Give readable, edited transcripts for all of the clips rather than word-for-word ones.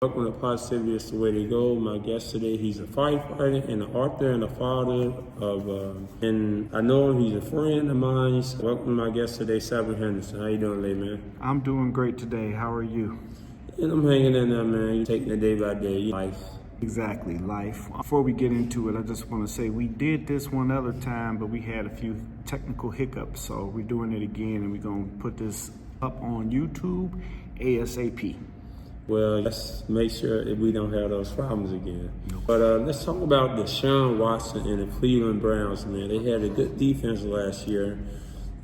Welcome to Positivity is the Way to Go. My guest today, he's a firefighter and an author and a father and I know him, he's a friend of mine. Welcome to my guest today, Severen Henderson. How you doing today, man? I'm doing great today. How are you? And I'm hanging in there, man. You're taking it day by day, life. Exactly, life. Before we get into it, I just want to say we did this one other time, but we had a few technical hiccups, so we're doing it again, and we're going to put this up on YouTube ASAP. Well, let's make sure that we don't have those problems again. But let's talk about Deshaun Watson and the Cleveland Browns, man. They had a good defense last year.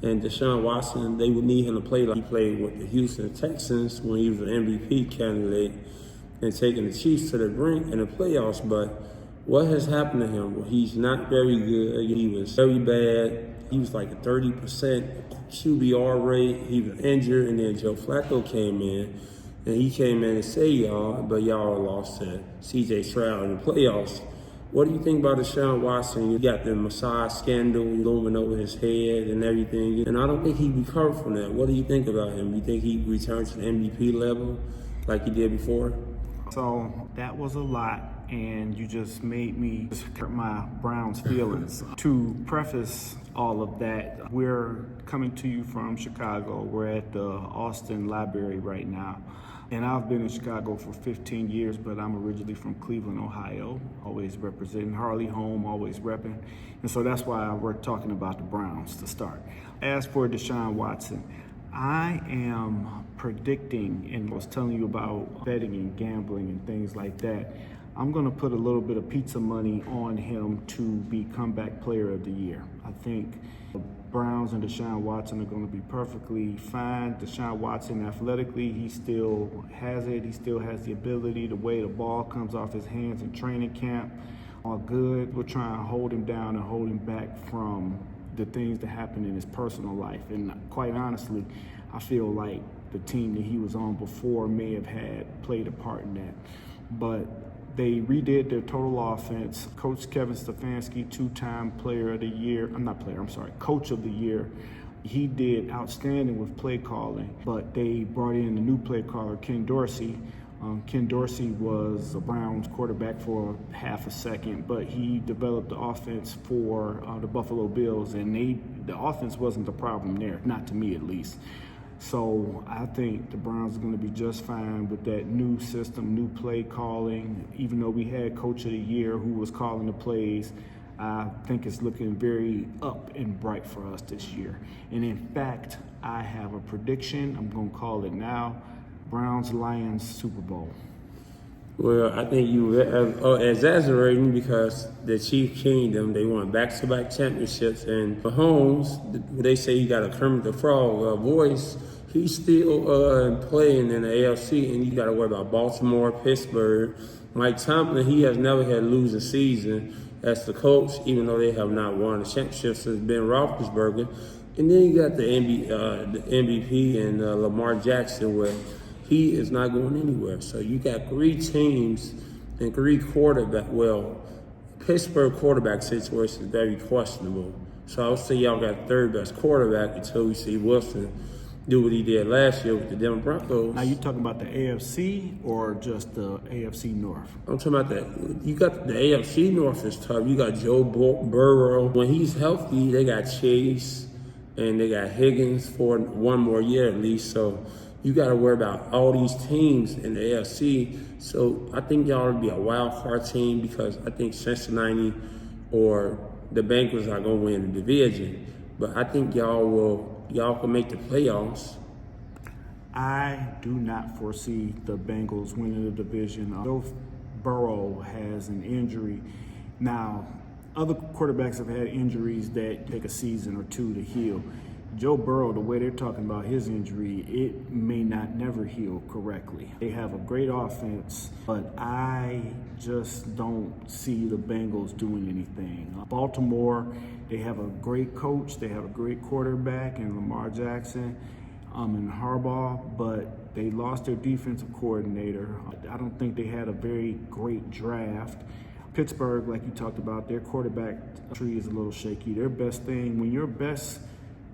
And Deshaun Watson, they would need him to play like he played with the Houston Texans when he was an MVP candidate and taking the Chiefs to the brink in the playoffs. But what has happened to him? Well, he's not very good. He was very bad. He was like a 30% QBR rate. He was injured, and then Joe Flacco came in. And he came in and saved y'all, but y'all lost to C.J. Stroud in the playoffs. What do you think about Deshaun Watson? You got the massage scandal looming over his head and everything. And I don't think he recovered from that. What do you think about him? You think he returned to the MVP level like he did before? So that was a lot, and you just made me hurt my Browns feelings. To preface all of that, we're coming to you from Chicago. We're at the Austin Library right now. And I've been in Chicago for 15 years, but I'm originally from Cleveland, Ohio, always representing Harley home, always repping. And so that's why we're talking about the Browns to start. As for Deshaun Watson, I am predicting, and I was telling you about betting and gambling and things like that, I'm going to put a little bit of pizza money on him to be comeback player of the year. I think the Browns and Deshaun Watson are going to be perfectly fine. Deshaun Watson, athletically, he still has it. He still has the ability. The way the ball comes off his hands in training camp, all good. We're trying to hold him down and hold him back from the things that happen in his personal life. And quite honestly, I feel like the team that he was on before may have had played a part in that. But they redid their total offense. Coach Kevin Stefanski, two-time coach of the year. He did outstanding with play calling, but they brought in a new play caller, Ken Dorsey. Ken Dorsey was a Browns quarterback for half a second, but he developed the offense for the Buffalo Bills, and the offense wasn't the problem there, not to me at least. So I think the Browns are going to be just fine with that new system, new play calling. Even though we had Coach of the Year who was calling the plays, I think it's looking very up and bright for us this year. And in fact, I have a prediction. I'm going to call it now. Browns-Lions Super Bowl. Well, I think you are exaggerating because the Chief Kingdom, they won back-to-back championships. And Mahomes, they say he got a Kermit the Frog voice. He's still playing in the AFC, and you got to worry about Baltimore, Pittsburgh. Mike Tomlin, he has never had a losing season as the coach, even though they have not won a championship since Ben Roethlisberger. And then you got the MVP and Lamar Jackson, where he is not going anywhere. So you got three teams and three quarterback. Well, Pittsburgh quarterback situation is very questionable. So I would say y'all got third best quarterback until we see Wilson do what he did last year with the Denver Broncos. Now you talking about the AFC or just the AFC North? I'm talking about that. You got the AFC North is tough. You got Joe Burrow. When he's healthy, they got Chase and they got Higgins for one more year at least. So you got to worry about all these teams in the AFC. So I think y'all would be a wild card team because I think Cincinnati or the Bengals are going to win the division. But I think y'all can make the playoffs. I do not foresee the Bengals winning the division. Joe Burrow has an injury. Now, other quarterbacks have had injuries that take a season or two to heal. Joe Burrow, the way they're talking about his injury, it may not never heal correctly. They have a great offense, but I just don't see the Bengals doing anything. Baltimore, they have a great coach, they have a great quarterback in Lamar Jackson and Harbaugh, but they lost their defensive coordinator. I don't think they had a very great draft. Pittsburgh, like you talked about, their quarterback tree is a little shaky. Their best thing, when your best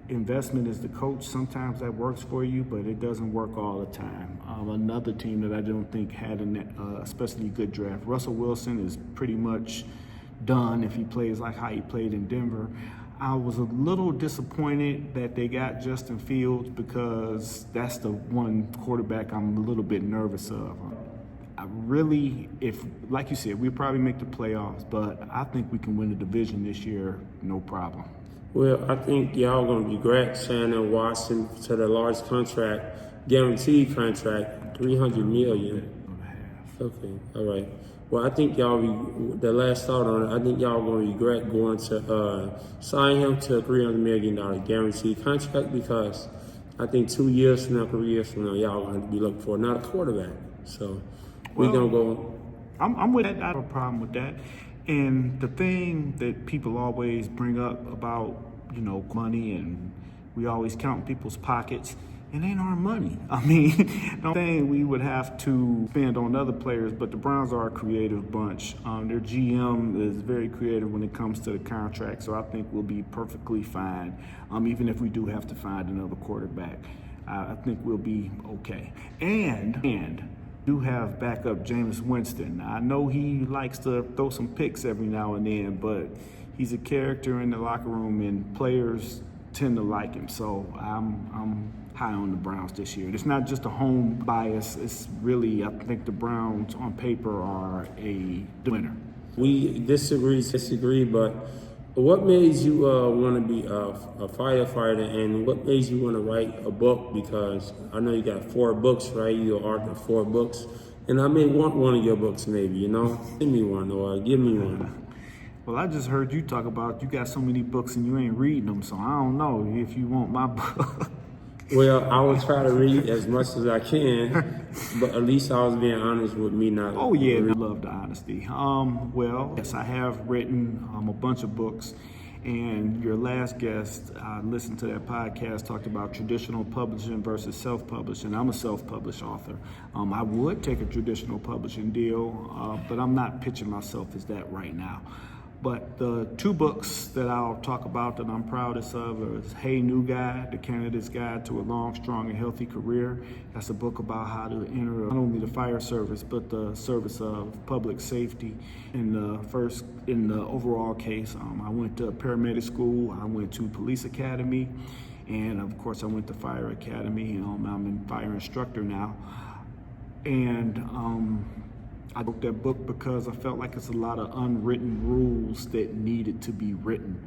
investment as the coach. Sometimes that works for you, but it doesn't work all the time. Another team that I don't think had an especially good draft. Russell Wilson is pretty much done if he plays like how he played in Denver. I was a little disappointed that they got Justin Fields because that's the one quarterback I'm a little bit nervous of. I really, if like you said, we'll probably make the playoffs, but I think we can win the division this year, no problem. Well, I think y'all going to regret signing Watson to the large contract, guaranteed contract, $300 million. Okay, all right. Well, I think the last thought on it, I think y'all going to regret going to sign him to a $300 million guaranteed contract because I think 2 years from now, 3 years from now, y'all going to be looking for another quarterback. So we're going to go. I'm with that. I have a problem with that. And the thing that people always bring up about, money, and we always count people's pockets, it ain't our money. I mean, the thing we would have to spend on other players, but the Browns are a creative bunch. Their GM is very creative when it comes to the contract, so I think we'll be perfectly fine, even if we do have to find another quarterback. I think we'll be okay. And do have backup Jameis Winston. I know he likes to throw some picks every now and then, but he's a character in the locker room, and players tend to like him. So I'm high on the Browns this year. It's not just a home bias. It's really, I think the Browns on paper are a winner. We disagree, but what made you want to be a firefighter, and what made you want to write a book? Because I know you got 4 books, right? You're author of 4 books, and I may want one of your books, maybe, Give me one, or give me one. Well, I just heard you talk about you got so many books and you ain't reading them, so I don't know if you want my book. Well, I will try to read as much as I can, but at least I was being honest with me not. Oh yeah, I love the honesty. Well, yes, I have written a bunch of books, and your last guest, I listened to that podcast, talked about traditional publishing versus self-publishing. I'm a self-published author. I would take a traditional publishing deal, but I'm not pitching myself as that right now. But the 2 books that I'll talk about that I'm proudest of is Hey New Guy, The Candidate's Guide to a Long, Strong, and Healthy Career. That's a book about how to enter not only the fire service, but the service of public safety. In the overall case, I went to paramedic school, I went to police academy, and of course I went to fire academy. I'm a fire instructor now. And I wrote that book because I felt like it's a lot of unwritten rules that needed to be written.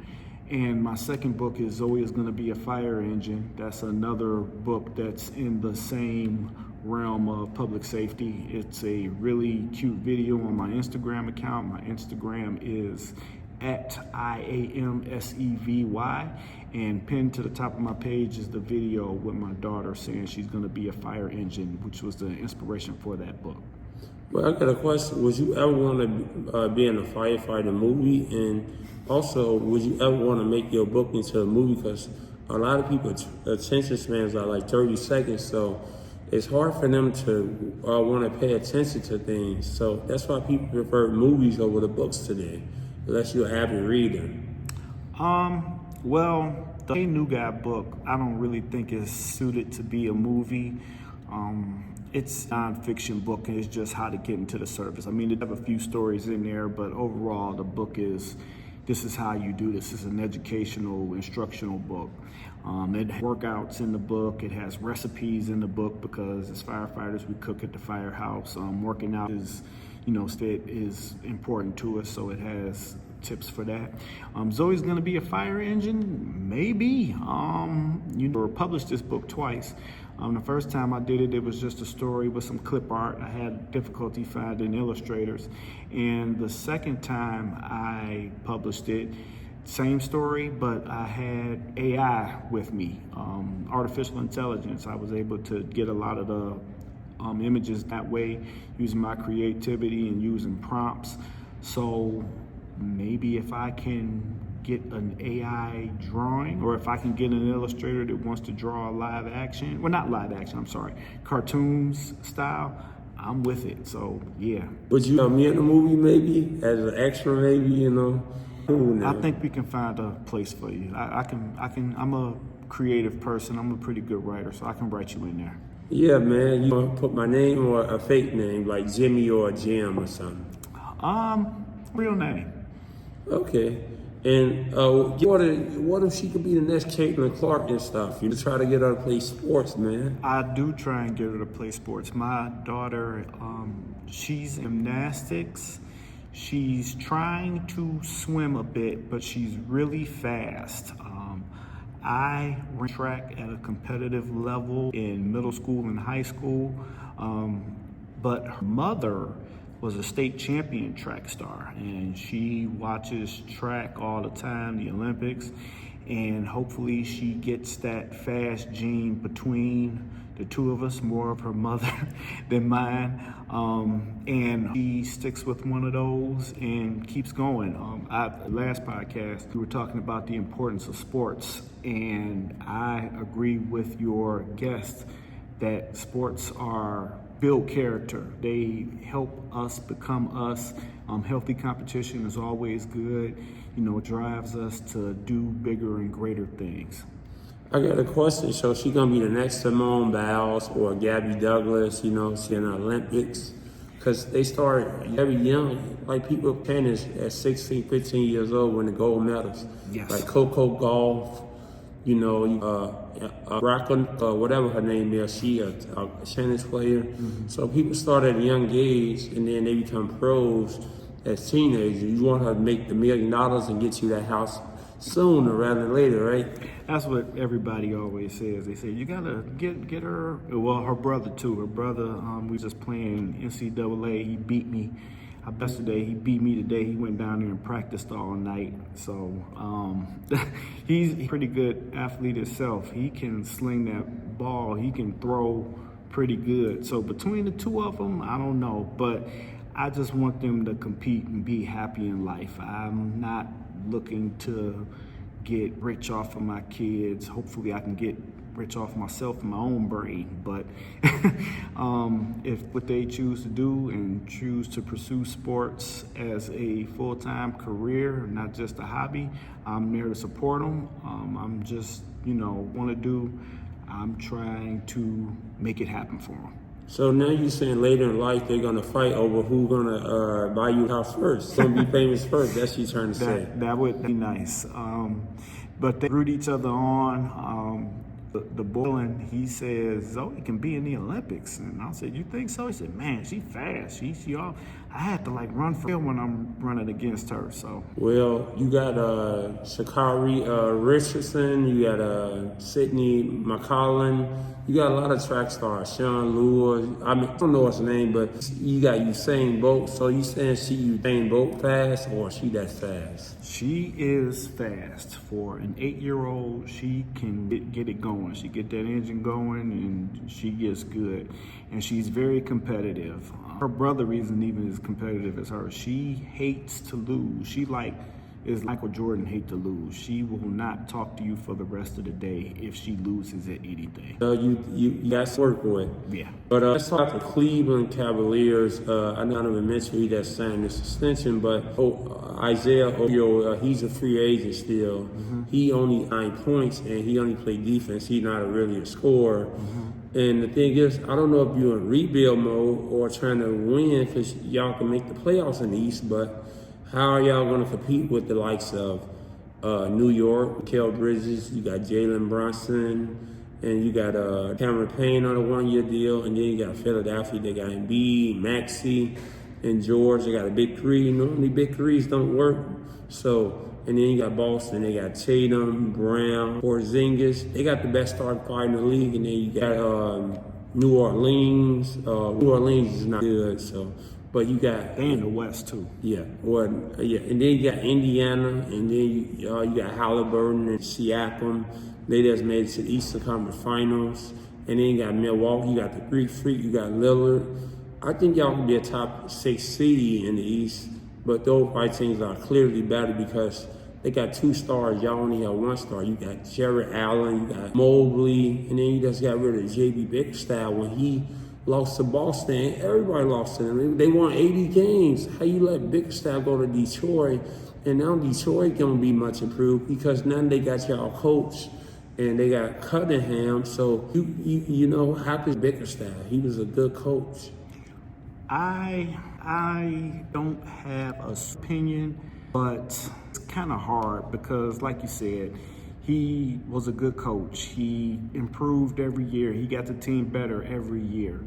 And my second book is Zoe is Going to Be a Fire Engine. That's another book that's in the same realm of public safety. It's a really cute video on my Instagram account. My Instagram is @IAMSEVY, and pinned to the top of my page is the video with my daughter saying she's going to be a fire engine, which was the inspiration for that book. Well, I got a question. Would you ever want to be in a firefighter movie? And also, would you ever want to make your book into a movie? Because a lot of people's attention spans are like 30 seconds, so it's hard for them to want to pay attention to things. So that's why people prefer movies over the books today, unless you're an avid reader. Well, the Hey New Guy book, I don't really think is suited to be a movie. It's a nonfiction book, and it's just how to get into the service. I mean, they have a few stories in there, but overall, the book is, this is how you do this. It's an educational, instructional book. It has workouts in the book. It has recipes in the book because as firefighters, we cook at the firehouse. Working out is, is important to us, so it has tips for that. Zoe's Going to Be a Fire Engine? Maybe. Published this book twice. The first time I did it, it was just a story with some clip art. I had difficulty finding illustrators. And the second time I published it, same story, but I had AI with me, artificial intelligence. I was able to get a lot of the images that way, using my creativity and using prompts. So maybe if I can get an AI drawing, or if I can get an illustrator that wants to draw live action, well, not live action, I'm sorry, cartoons style, I'm with it. So yeah. Would you me in the movie maybe as an extra, maybe? I think we can find a place for you. I'm a creative person. I'm a pretty good writer, so I can write you in there. Yeah, man. You want to put my name or a fake name like Jimmy or Jim or something? Real name. Okay. And what if she could be the next Caitlin Clark and stuff? You try to get her to play sports, man. I do try and get her to play sports. My daughter, she's in gymnastics. She's trying to swim a bit, but she's really fast. I ran track at a competitive level in middle school and high school, but her mother was a state champion track star, and she watches track all the time, the Olympics, and hopefully she gets that fast gene between the two of us, more of her mother than mine, and she sticks with one of those and keeps going. Last podcast, we were talking about the importance of sports, and I agree with your guest that sports build character. They help us become us. Healthy competition is always good. It drives us to do bigger and greater things. I got a question. So she gonna be the next Simone Biles or Gabby Douglas? She in the Olympics, because they start very young. Like people playing at 16, 15 years old winning gold medals. Yes. Like Coco Gauff. Bracken, whatever her name is, she a tennis player. Mm-hmm. So people start at a young age and then they become pros as teenagers. You want her to make the $1 million and get you that house sooner rather than later, right? That's what everybody always says. They say you gotta get her. Well, her brother too. Her brother, we just playing NCAA. He beat me. Yesterday, he beat me today. He went down there and practiced all night. So he's a pretty good athlete himself. He can sling that ball. He can throw pretty good. So between the two of them, I don't know. But I just want them to compete and be happy in life. I'm not looking to get rich off of my kids. Hopefully I can get rich off myself and my own brain, but if what they choose to do and choose to pursue sports as a full-time career, not just a hobby, I'm there to support them. I'm just, I'm trying to make it happen for them. So now you're saying later in life they're gonna fight over who's gonna buy you a house first, gonna be famous first. That's what you're trying to say. That would be nice. But they root each other on. The boy, he says Zoe can be in the Olympics, and I said, "You think so?" He said, "Man, she fast. She all. I had to run for real when I'm running against her." So. Well, you got Sha'Carri Richardson, you got Sydney McCollum, you got a lot of track stars. Sean Lewis. I don't know his name, but you got Usain Bolt. So you saying Usain Bolt fast, or she that fast? She is fast. For an 8-year-old, she can get it going. She get that engine going, and she gets good. And she's very competitive. Her brother isn't even as competitive as her. She hates to lose. She is Michael Jordan hate to lose. She will not talk to you for the rest of the day if she loses at anything. You got to work with. Yeah. But let's talk to Cleveland Cavaliers. I not even mentioned he that signed this extension, but Isaiah Oyo, he's a free agent still. Mm-hmm. He only 9 points and he only played defense. He's not really a scorer. Mm-hmm. And the thing is, I don't know if you're in rebuild mode or trying to win because y'all can make the playoffs in the East, but how are y'all going to compete with the likes of New York, Kel Bridges, you got Jalen Brunson, and you got Cameron Payne on a 1-year deal, and then you got Philadelphia, they got Embiid, Maxey, and George, they got a big three. Normally big threes don't work. So, and then you got Boston, they got Tatum, Brown, Porzingis. They got the best starting five in the league, and then you got New Orleans. New Orleans is not good, so. But you got in the West too. Yeah, and then you got Indiana, and then you got Halliburton and Siakam. They just made it to the Eastern Conference Finals, and then you got Milwaukee. You got the Greek Freak. You got Lillard. I think y'all can be a top 6 seed in the East, but those five teams are clearly better because they got 2 stars. Y'all only have 1 star. You got Jared Allen. You got Mobley, and then you just got rid of J.B. Bickerstaff when he lost to Boston. Everybody lost to them. They won 80 games. How you let Bickerstaff go to Detroit? And now Detroit gonna be much improved because now they got y'all coach and they got Cunningham. So you know, how could Bickerstaff? He was a good coach. I don't have an opinion, but it's kind of hard because, like you said, he was a good coach. He improved every year. He got the team better every year.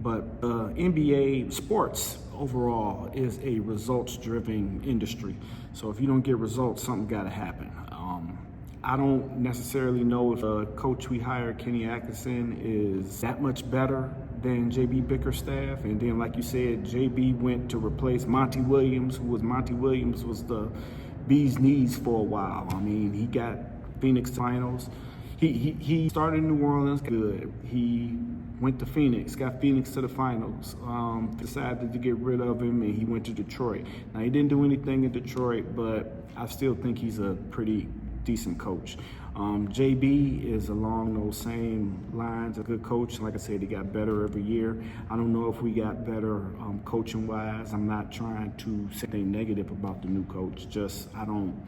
But NBA sports overall is a results-driven industry. So if you don't get results, something got to happen. I don't necessarily know if a coach we hired, Kenny Atkinson, is that much better than JB Bickerstaff. And then, like you said, JB went to replace Monty Williams, Monty Williams was the bee's knees for a while. I mean, he got Phoenix finals. He started in New Orleans, good. He went to Phoenix, got Phoenix to the finals, decided to get rid of him, and he went to Detroit. Now, he didn't do anything in Detroit, but I still think he's a pretty decent coach. JB is along those same lines, a good coach. Like I said, he got better every year. I don't know if we got better coaching-wise. I'm not trying to say anything negative about the new coach, just I don't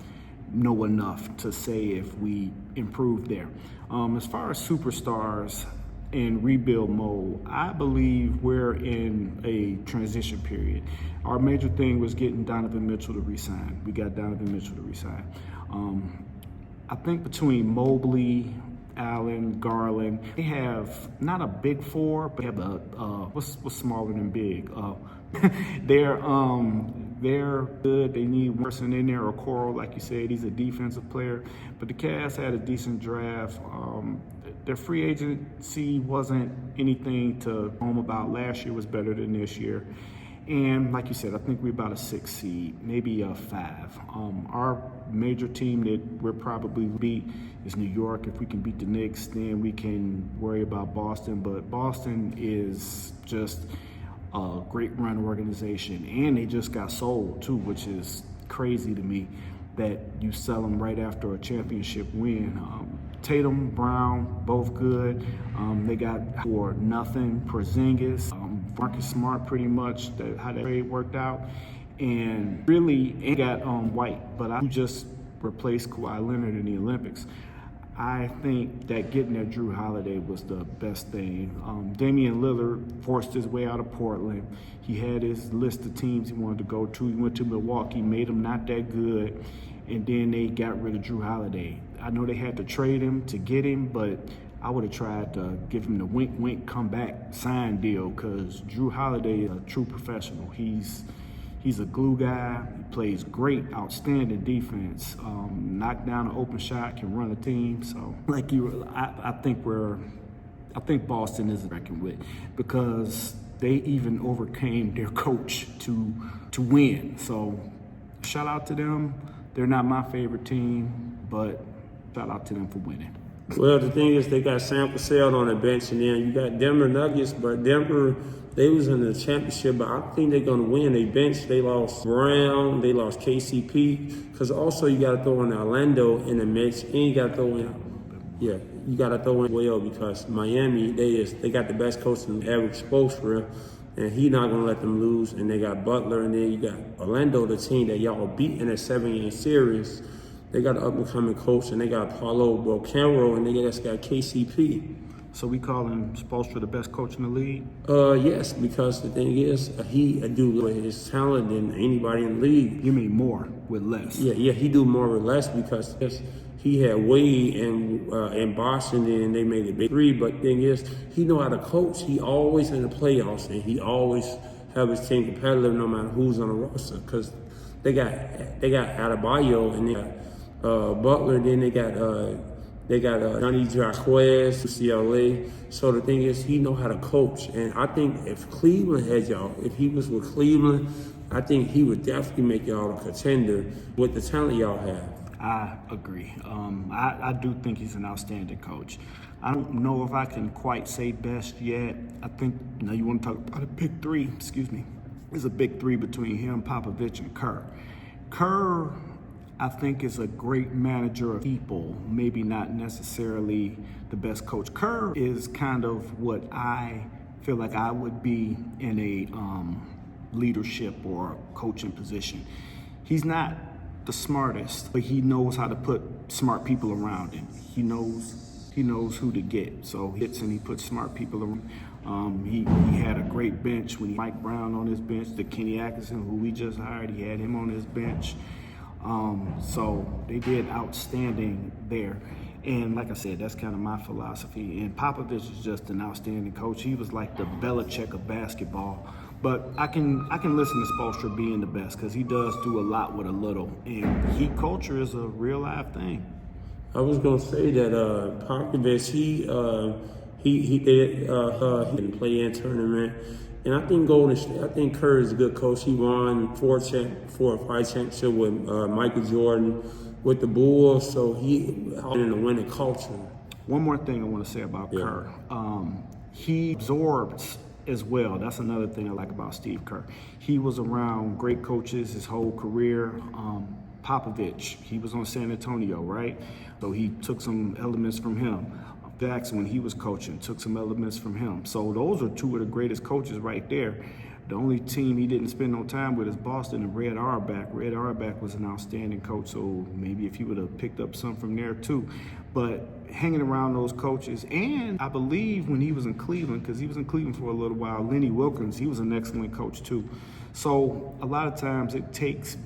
know enough to say if we improved there. As far as superstars in rebuild mode, I believe we're in a transition period. Our major thing was getting Donovan Mitchell to resign. We got Donovan Mitchell to resign. I think between Mobley, Allen, Garland, they have not a big four, but they have what's smaller than big. They're good. They need one person in there, or Coral, like you said, he's a defensive player. But the Cavs had a decent draft. Their free agency wasn't anything to home about. Last year was better than this year. And like you said, I think we're about a 6 seed, maybe a 5. Our major team that we'll probably beat is New York. If we can beat the Knicks, then we can worry about Boston. But Boston is just a great run organization. And they just got sold too, which is crazy to me that you sell them right after a championship win. Tatum, Brown, both good. They got for nothing Porzingis, Marcus Smart, pretty much how that trade worked out, and really ain't got White. But I just replaced Kawhi Leonard in the Olympics. I think that getting that Drew Holiday was the best thing. Damian Lillard forced his way out of Portland. He had his list of teams he wanted to go to. He went to Milwaukee, made them not that good, and then they got rid of Drew Holiday. I know they had to trade him to get him, but I would have tried to give him the wink, come back, sign deal, because Drew Holiday is a true professional. He's a glue guy. He plays great, outstanding defense. Knock down an open shot, can run a team. So, I think Boston is reckoned with, because they even overcame their coach to win. So, shout out to them. They're not my favorite team, but shout out to them for winning. Well, the thing is, they got Sam Cassell on the bench, and then you got Denver Nuggets, but Denver, they was in the championship, but I think they're going to win. They benched, they lost Brown, they lost KCP, because also you got to throw in Orlando in the mix, and you got to throw in, you got to throw in well, because Miami, they got the best coach in ever exposed for real, and he's not going to let them lose. And they got Butler, and then you got Orlando, the team that y'all beat in a 7-game series. They got an up-and-coming coach, and they got Paulo Boquero, and they just got KCP. So we call him Spoelstra the best coach in the league? Yes, because the thing is, he do with his talent than anybody in the league. You mean more with less? Yeah, he do more with less, because he had Wade in Boston, and they made it big 3. But the thing is, he know how to coach. He always in the playoffs, and he always have his team competitive no matter who's on the roster. Because they got Adebayo, and they got Butler, then they got Johnny Jacquez, UCLA. So the thing is, he know how to coach. And I think if Cleveland had y'all, if he was with Cleveland, I think he would definitely make y'all a contender with the talent y'all have. I agree. I do think he's an outstanding coach. I don't know if I can quite say best yet. I think, now you want to talk about a big 3, There's a big 3 between him, Popovich, and Kerr. Kerr, I think, is a great manager of people, maybe not necessarily the best coach. Kerr is kind of what I feel like I would be in a leadership or coaching position. He's not the smartest, but he knows how to put smart people around him. He knows who to get. So he hits and he puts smart people around. He had a great bench when Mike Brown on his bench, the Kenny Atkinson, who we just hired, he had him on his bench. So they did outstanding there. And like I said, that's kind of my philosophy. And Popovich is just an outstanding coach. He was like the Belichick of basketball. But I can listen to Spoelstra being the best because he does do a lot with a little. And Heat culture is a real live thing. I was gonna say that Popovich, he didn't play in tournament, and I think Curry is a good coach. He won 4 or 5 championships with Michael Jordan with the Bulls, so he in the winning culture. One more thing I want to say about Kerr. He absorbs as well. That's another thing I like about Steve Kerr. He was around great coaches his whole career. Popovich, he was on San Antonio, right? So he took some elements from him. Jackson, when he was coaching, took some elements from him. So those are two of the greatest coaches right there. The only team he didn't spend no time with is Boston and Red Auerbach. Red Auerbach was an outstanding coach, so maybe if he would have picked up some from there too. But hanging around those coaches, and I believe when he was in Cleveland, because he was in Cleveland for a little while, Lenny Wilkins, he was an excellent coach too. So a lot of times it takes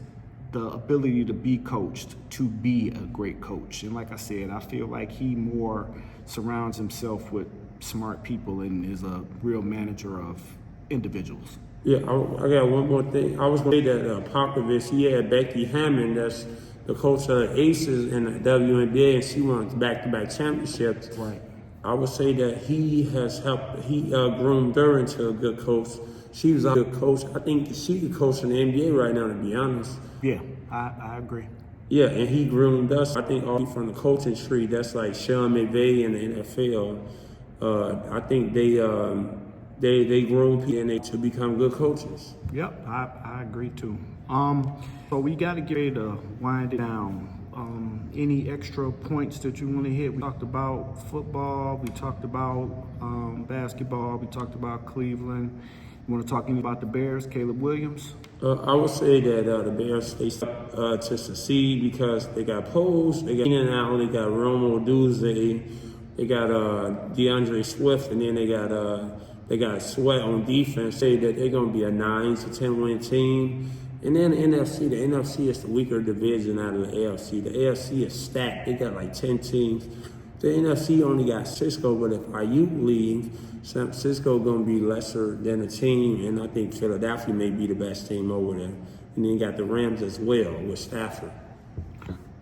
the ability to be coached to be a great coach. And like I said, I feel like he more surrounds himself with smart people and is a real manager of individuals. Yeah, I got one more thing. I was going to say that Popovich, he had Becky Hammond, that's the coach of the Aces in the WNBA, and she won back-to-back championships. Right. I would say that he has helped, groomed her into a good coach. She was a good coach. I think she could coach in the NBA right now, to be honest. Yeah, I agree. Yeah, and he groomed us. I think all from the coaching tree, that's like Sean McVay in the NFL. I think they groom people to become good coaches. Yep, I agree too. So we got to get ready to wind it down. Any extra points that you want to hit? We talked about football. We talked about basketball. We talked about Cleveland. You want to talk anything about the Bears, Caleb Williams? I would say that the Bears, they to succeed because they got Poles, they got Keenan Allen, they got Romo Duzay, they got DeAndre Swift, and then they got Sweat on defense. Say that they're going to be a 9 to 10 win team. And then the NFC is the weaker division out of the AFC. The AFC is stacked. They got like 10 teams. The NFC only got Cisco, but if Ayuk leaves, San Francisco going to be lesser than a team, and I think Philadelphia may be the best team over there. And then you got the Rams as well with Stafford.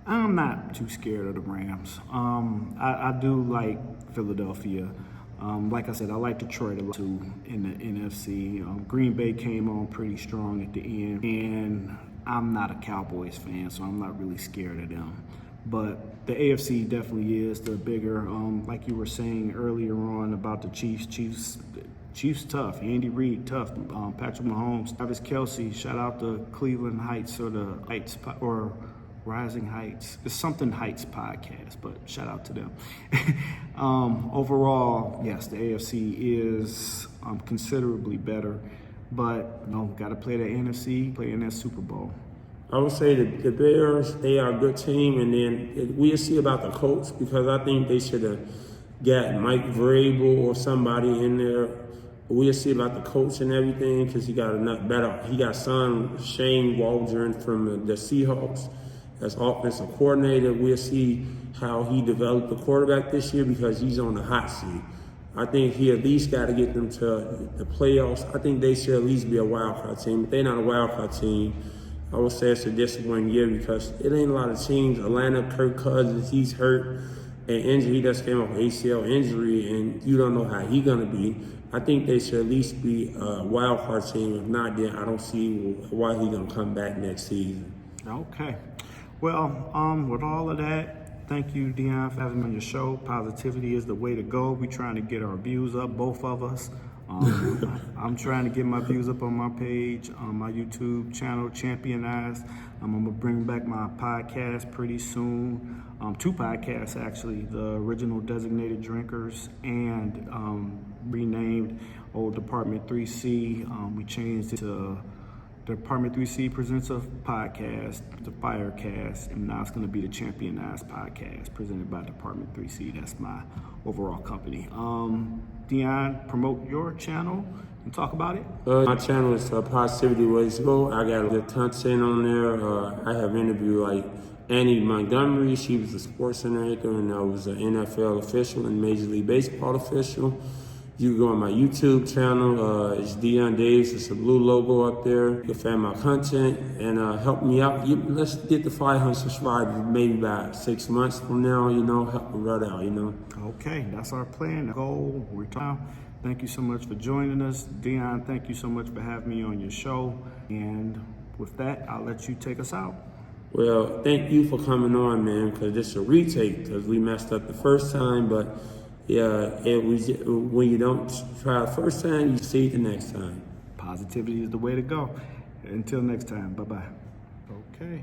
I'm not too scared of the Rams. I do like Philadelphia. Like I said, I like Detroit a lot too in the NFC. Green Bay came on pretty strong at the end, and I'm not a Cowboys fan, so I'm not really scared of them. But the AFC definitely is the bigger, like you were saying earlier on about the Chiefs tough. Andy Reid tough. Patrick Mahomes, Travis Kelce. Shout out to Cleveland Heights or Rising Heights. It's something Heights podcast, but shout out to them. Overall, yes, the AFC is considerably better, but got to play the NFC, play in that Super Bowl. I would say that the Bears, they are a good team, and then we'll see about the coach because I think they should have got Mike Vrabel or somebody in there. We'll see about the coach and everything because he got son Shane Waldron from the Seahawks as offensive coordinator. We'll see how he developed the quarterback this year because he's on the hot seat. I think he at least got to get them to the playoffs. I think they should at least be a wild card team. If they're not a wild card team, I would say it's a disappointing year because it ain't a lot of teams. Atlanta, Kirk Cousins, he's hurt and injury. He just came off ACL injury, and you don't know how he's going to be. I think they should at least be a wild card team. If not, then I don't see why he's going to come back next season. Okay. Well, with all of that, thank you, Dion, for having me on your show. Positivity is the way to go. We're trying to get our views up, both of us. I'm trying to get my views up on my page, on my YouTube channel, Championize. I'm going to bring back my podcast pretty soon. 2 podcasts, actually, the original Designated Drinkers and renamed Old Department 3C. We changed it to The Department 3C presents a podcast, the Firecast, and now it's going to be the Championized podcast presented by Department 3C. That's my overall company. Dion, promote your channel and talk about it. My channel is Positivity Ways to Go. I got good content on there. I have interviewed like Annie Montgomery. She was a sports center anchor, and I was an NFL official and Major League Baseball official. You can go on my YouTube channel. It's Dion Davis. It's a blue logo up there. You can find my content and help me out. Let's get to 500 subscribers maybe by 6 months from now, help me right out, Okay, that's our plan, the goal. We're talking. Thank you so much for joining us. Dion, thank you so much for having me on your show. And with that, I'll let you take us out. Well, thank you for coming on, man, because this is a retake because we messed up the first time, but yeah, when you don't try the first time, you see it the next time. Positivity is the way to go. Until next time, bye-bye. Okay.